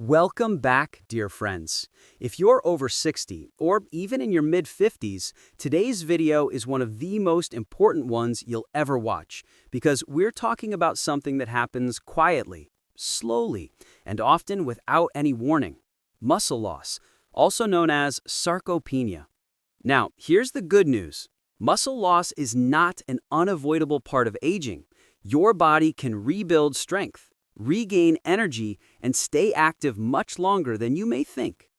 Welcome back, dear friends. If you're over 60 or even in your mid-50s, today's video is one of the most important ones you'll ever watch because we're talking about something that happens quietly, slowly, and often without any warning: muscle loss, also known as sarcopenia. Now, here's the good news. Muscle loss is not an unavoidable part of aging. Your body can rebuild strength, regain energy, and stay active much longer than you may think.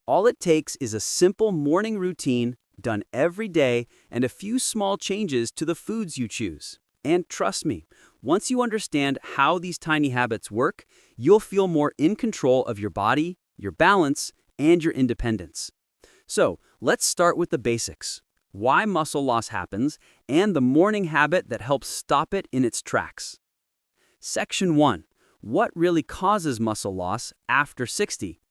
All it takes is a simple morning routine done every day and a few small changes to the foods you choose. And trust me, once you understand how these tiny habits work, you'll feel more in control of your body, your balance, and your independence. So, let's start with the basics: why muscle loss happens and the morning habit that helps stop it in its tracks. Section 1. What really causes muscle loss after 60?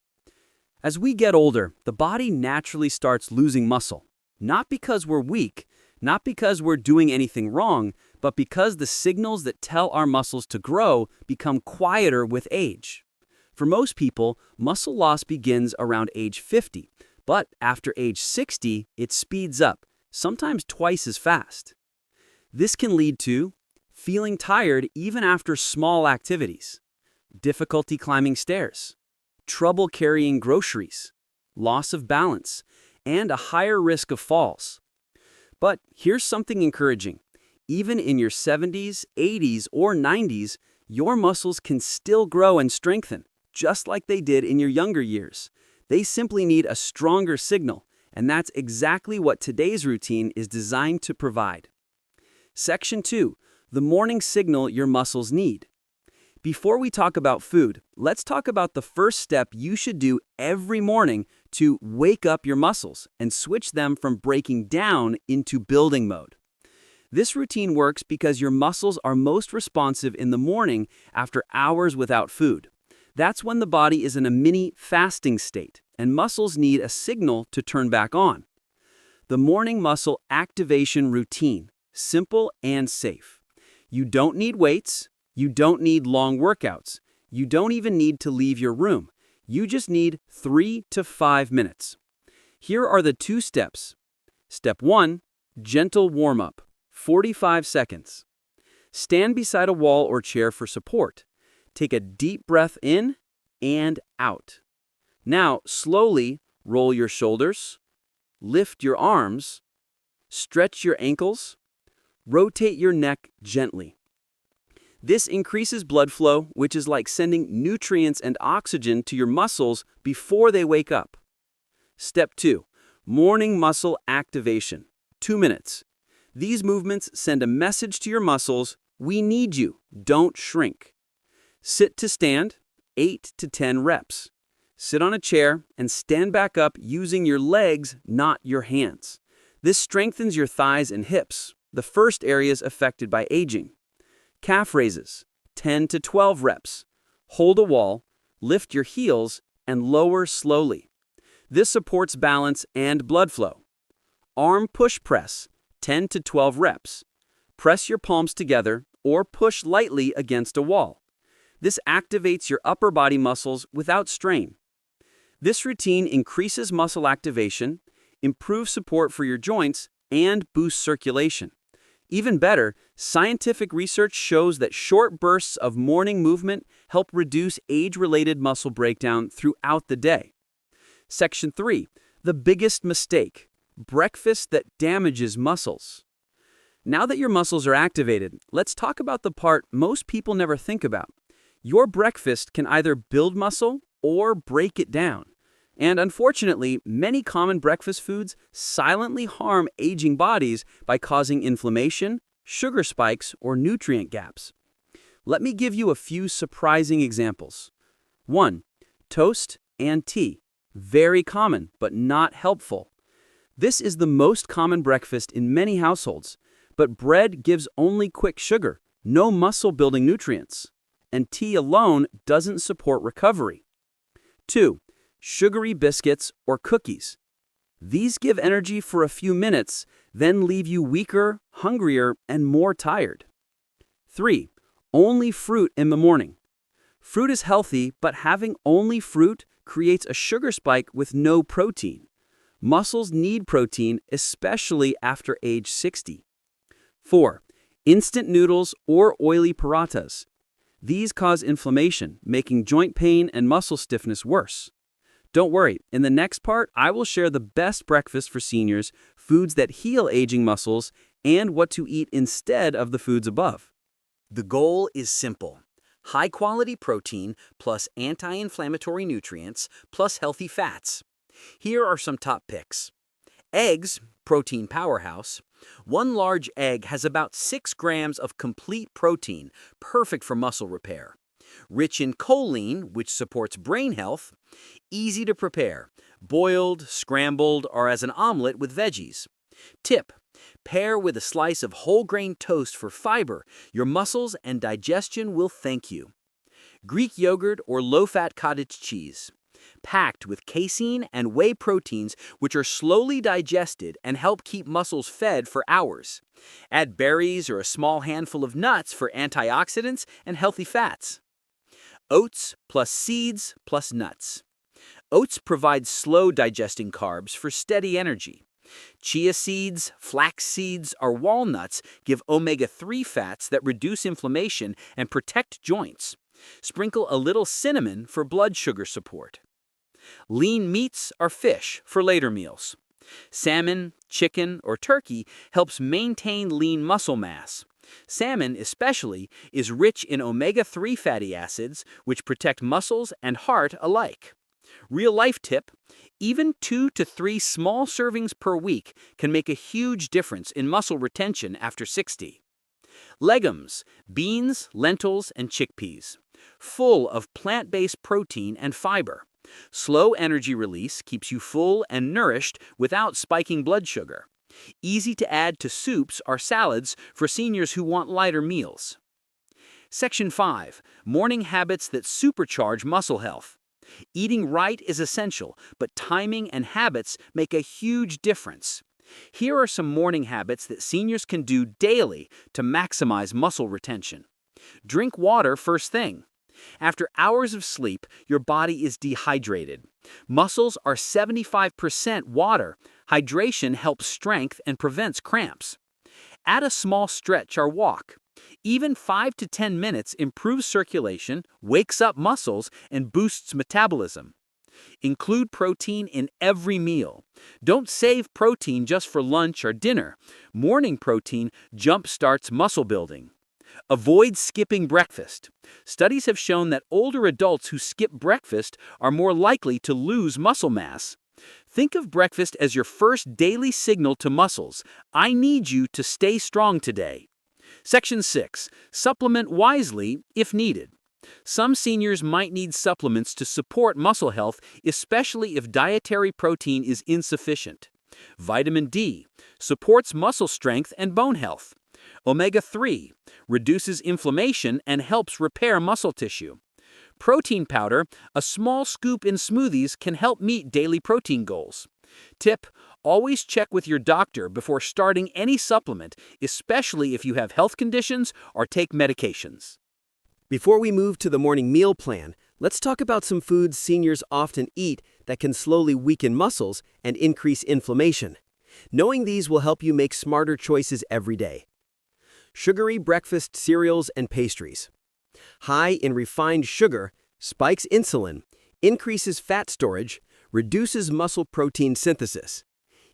As we get older, the body naturally starts losing muscle. Not because we're weak, not because we're doing anything wrong, but because the signals that tell our muscles to grow become quieter with age. For most people, muscle loss begins around age 50, but after age 60, it speeds up, sometimes twice as fast. This can lead to feeling tired even after small activities, difficulty climbing stairs, trouble carrying groceries, loss of balance, and a higher risk of falls. But here's something encouraging. Even in your 70s, 80s, or 90s, your muscles can still grow and strengthen, just like they did in your younger years. They simply need a stronger signal, and that's exactly what today's routine is designed to provide. Section 2. The morning signal your muscles need. Before we talk about food, let's talk about the first step you should do every morning to wake up your muscles and switch them from breaking down into building mode. This routine works because your muscles are most responsive in the morning after hours without food. That's when the body is in a mini fasting state, and muscles need a signal to turn back on. The morning muscle activation routine: simple and safe. You don't need weights. You don't need long workouts. You don't even need to leave your room. You just need 3 to 5 minutes. Here are the 2 steps. Step 1. Gentle warm-up, 45 seconds. Stand beside a wall or chair for support. Take a deep breath in and out. Now, slowly roll your shoulders, lift your arms, stretch your ankles, rotate your neck gently. This increases blood flow, which is like sending nutrients and oxygen to your muscles before they wake up. Step 2. Morning muscle activation, 2 minutes. These movements send a message to your muscles: we need you, don't shrink. Sit to stand, 8 to 10 reps. Sit on a chair and stand back up using your legs, not your hands. This strengthens your thighs and hips, the first areas affected by aging. Calf raises, 10 to 12 reps. Hold a wall, lift your heels, and lower slowly. This supports balance and blood flow. Arm push press, 10 to 12 reps. Press your palms together or push lightly against a wall. This activates your upper body muscles without strain. This routine increases muscle activation, improves support for your joints, and boosts circulation. Even better, scientific research shows that short bursts of morning movement help reduce age-related muscle breakdown throughout the day. Section 3. The biggest mistake: breakfast that damages muscles. Now that your muscles are activated, let's talk about the part most people never think about. Your breakfast can either build muscle or break it down. And unfortunately, many common breakfast foods silently harm aging bodies by causing inflammation, sugar spikes, or nutrient gaps. Let me give you a few surprising examples. 1. Toast and tea. Very common, but not helpful. This is the most common breakfast in many households, but bread gives only quick sugar, no muscle-building nutrients, and tea alone doesn't support recovery. 2. Sugary biscuits or cookies. These give energy for a few minutes, then leave you weaker, hungrier, and more tired. 3. Only fruit in the morning. Fruit is healthy, but having only fruit creates a sugar spike with no protein. Muscles need protein, especially after age 60. 4. Instant noodles or oily parathas. These cause inflammation, making joint pain and muscle stiffness worse. Don't worry, in the next part, I will share the best breakfast for seniors, foods that heal aging muscles, and what to eat instead of the foods above. The goal is simple. High-quality protein plus anti-inflammatory nutrients plus healthy fats. Here are some top picks. Eggs, protein powerhouse. One large egg has about 6 grams of complete protein, perfect for muscle repair. Rich in choline, which supports brain health. Easy to prepare, boiled, scrambled, or as an omelet with veggies. Tip: pair with a slice of whole grain toast for fiber. Your muscles and digestion will thank you. Greek yogurt or low-fat cottage cheese. Packed with casein and whey proteins, which are slowly digested and help keep muscles fed for hours. Add berries or a small handful of nuts for antioxidants and healthy fats. Oats plus seeds plus nuts. Oats provide slow digesting carbs for steady energy. Chia seeds, flax seeds, or walnuts give omega-3 fats that reduce inflammation and protect joints. Sprinkle a little cinnamon for blood sugar support. Lean meats or fish for later meals. Salmon, chicken, or turkey helps maintain lean muscle mass. Salmon, especially, is rich in omega-3 fatty acids, which protect muscles and heart alike. Real-life tip: even 2 to 3 small servings per week can make a huge difference in muscle retention after 60. Legumes, beans, lentils, and chickpeas. Full of plant-based protein and fiber. Slow energy release keeps you full and nourished without spiking blood sugar. Easy to add to soups or salads for seniors who want lighter meals. Section 5. Morning habits that supercharge muscle health. Eating right is essential, but timing and habits make a huge difference. Here are some morning habits that seniors can do daily to maximize muscle retention. Drink water first thing. After hours of sleep, your body is dehydrated. Muscles are 75% water. Hydration helps strength and prevents cramps. Add a small stretch or walk. Even 5 to 10 minutes improves circulation, wakes up muscles, and boosts metabolism. Include protein in every meal. Don't save protein just for lunch or dinner. Morning protein jump-starts muscle building. Avoid skipping breakfast. Studies have shown that older adults who skip breakfast are more likely to lose muscle mass. Think of breakfast as your first daily signal to muscles. I need you to stay strong today. Section 6. Supplement wisely if needed. Some seniors might need supplements to support muscle health, especially if dietary protein is insufficient. Vitamin D supports muscle strength and bone health. Omega-3 reduces inflammation and helps repair muscle tissue. Protein powder, a small scoop in smoothies, can help meet daily protein goals. Tip: always check with your doctor before starting any supplement, especially if you have health conditions or take medications. Before we move to the morning meal plan, let's talk about some foods seniors often eat that can slowly weaken muscles and increase inflammation. Knowing these will help you make smarter choices every day. Sugary breakfast cereals and pastries. High in refined sugar, spikes insulin, increases fat storage, reduces muscle protein synthesis.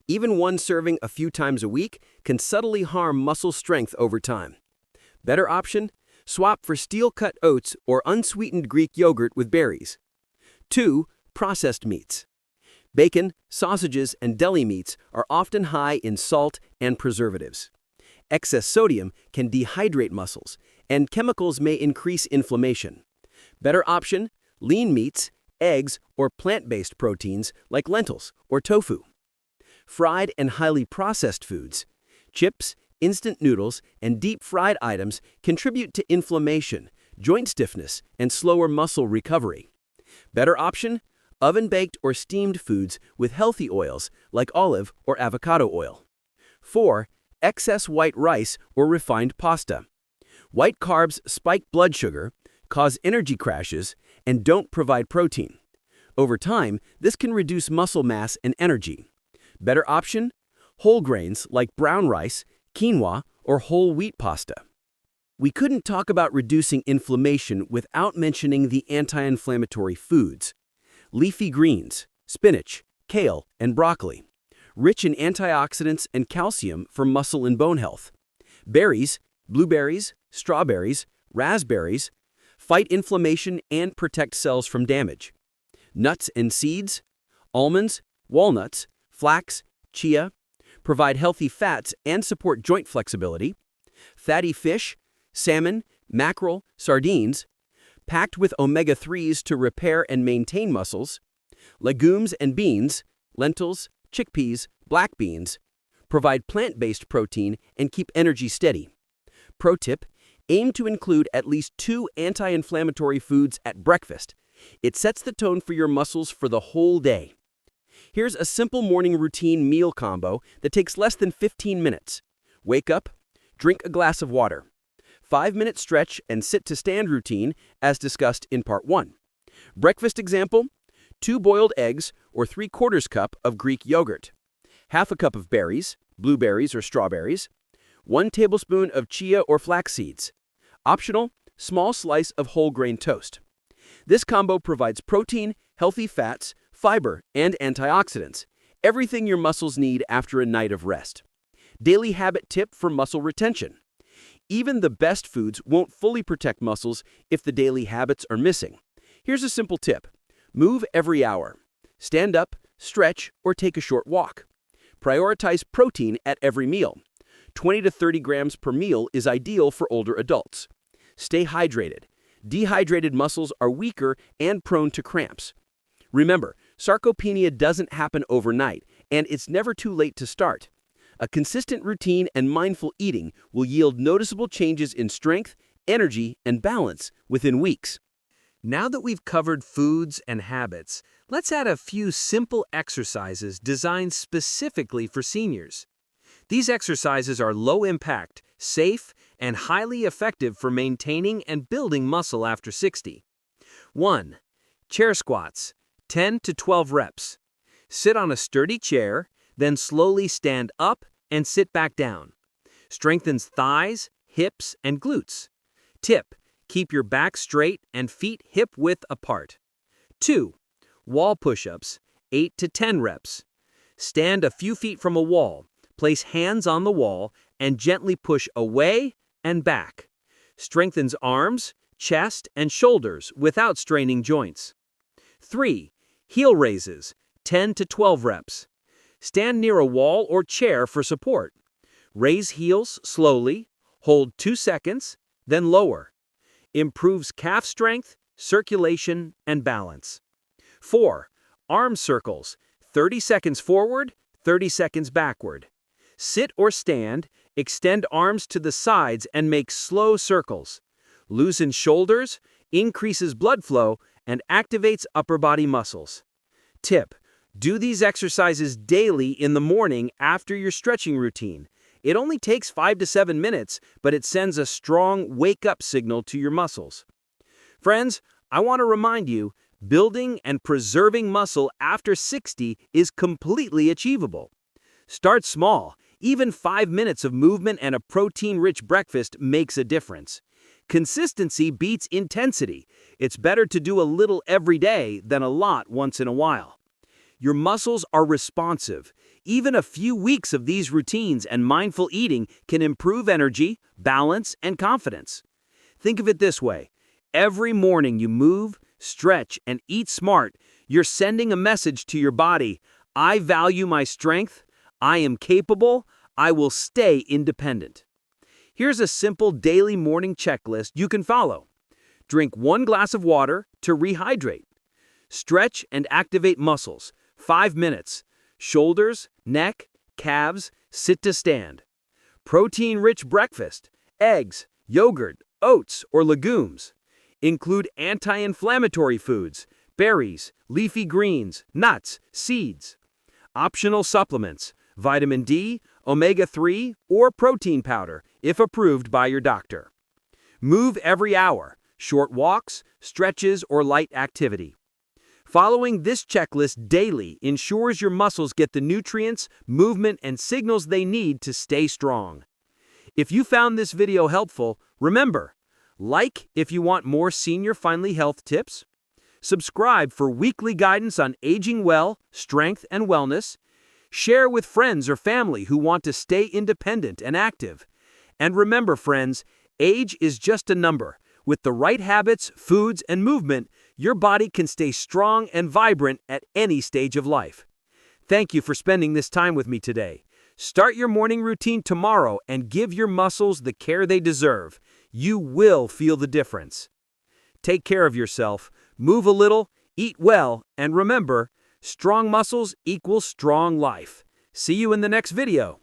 Even one serving a few times a week can subtly harm muscle strength over time. Better option? Swap for steel-cut oats or unsweetened Greek yogurt with berries. 2. Processed meats. Bacon, sausages, and deli meats are often high in salt and preservatives. Excess sodium can dehydrate muscles, and chemicals may increase inflammation. Better option: lean meats, eggs, or plant-based proteins like lentils or tofu. Fried and highly processed foods. Chips, instant noodles, and deep-fried items contribute to inflammation, joint stiffness, and slower muscle recovery. Better option: oven-baked or steamed foods with healthy oils like olive or avocado oil. 4. Excess white rice or refined pasta. White carbs spike blood sugar, cause energy crashes, and don't provide protein. Over time, this can reduce muscle mass and energy. Better option? Whole grains like brown rice, quinoa, or whole wheat pasta. We couldn't talk about reducing inflammation without mentioning the anti-inflammatory foods. Leafy greens, spinach, kale, and broccoli. Rich in antioxidants and calcium for muscle and bone health. Berries, blueberries, strawberries, raspberries, fight inflammation and protect cells from damage. Nuts and seeds, almonds, walnuts, flax, chia, provide healthy fats and support joint flexibility. Fatty fish, salmon, mackerel, sardines, packed with omega-3s to repair and maintain muscles. Legumes and beans, lentils, chickpeas, black beans, provide plant-based protein and keep energy steady. Pro tip, aim to include at least 2 anti-inflammatory foods at breakfast. It sets the tone for your muscles for the whole day. Here's a simple morning routine meal combo that takes less than 15 minutes. Wake up, drink a glass of water. 5-minute stretch and sit to stand routine as discussed in part 1. Breakfast example, 2 boiled eggs or 3/4 cup of Greek yogurt. Half a cup of berries, blueberries or strawberries. 1 tablespoon of chia or flax seeds. Optional, small slice of whole grain toast. This combo provides protein, healthy fats, fiber, and antioxidants. Everything your muscles need after a night of rest. Daily habit tip for muscle retention. Even the best foods won't fully protect muscles if the daily habits are missing. Here's a simple tip. Move every hour. Stand up, stretch, or take a short walk. Prioritize protein at every meal. 20 to 30 grams per meal is ideal for older adults. Stay hydrated. Dehydrated muscles are weaker and prone to cramps. Remember, sarcopenia doesn't happen overnight, and it's never too late to start. A consistent routine and mindful eating will yield noticeable changes in strength, energy, and balance within weeks. Now that we've covered foods and habits, let's add a few simple exercises designed specifically for seniors. These exercises are low impact, safe, and highly effective for maintaining and building muscle after 60. 1. Chair squats, 10 to 12 reps. Sit on a sturdy chair, then slowly stand up and sit back down. Strengthens thighs, hips, and glutes. Tip: keep your back straight and feet hip-width apart. 2. Wall push-ups, 8 to 10 reps. Stand a few feet from a wall, place hands on the wall, and gently push away and back. Strengthens arms, chest, and shoulders without straining joints. 3. Heel raises, 10 to 12 reps. Stand near a wall or chair for support. Raise heels slowly, hold 2 seconds, then lower. Improves calf strength, circulation, and balance. 4. Arm circles, 30 seconds forward, 30 seconds backward. Sit or stand, extend arms to the sides and make slow circles. Loosens shoulders, increases blood flow, and activates upper body muscles. Tip: do these exercises daily in the morning after your stretching routine. It only takes 5 to 7 minutes, but it sends a strong wake-up signal to your muscles. Friends, I want to remind you, building and preserving muscle after 60 is completely achievable. Start small. Even 5 minutes of movement and a protein-rich breakfast makes a difference. Consistency beats intensity. It's better to do a little every day than a lot once in a while. Your muscles are responsive. Even a few weeks of these routines and mindful eating can improve energy, balance, and confidence. Think of it this way. Every morning you move, stretch, and eat smart, you're sending a message to your body: I value my strength, I am capable, I will stay independent. Here's a simple daily morning checklist you can follow. Drink 1 glass of water to rehydrate. Stretch and activate muscles, 5 minutes. Shoulders, neck, calves, sit to stand. Protein-rich breakfast, eggs, yogurt, oats, or legumes. Include anti-inflammatory foods, berries, leafy greens, nuts, seeds. Optional supplements, vitamin D, omega-3, or protein powder, if approved by your doctor. Move every hour. short walks, stretches, or light activity. Following this checklist daily ensures your muscles get the nutrients, movement, and signals they need to stay strong. If you found this video helpful, remember, like if you want more senior Finally Health tips, subscribe for weekly guidance on aging well, strength, and wellness, share with friends or family who want to stay independent and active. And remember, friends, age is just a number. With the right habits, foods, and movement, your body can stay strong and vibrant at any stage of life. Thank you for spending this time with me today. Start your morning routine tomorrow and give your muscles the care they deserve. You will feel the difference. Take care of yourself, move a little, eat well, and remember, strong muscles equals strong life. See you in the next video.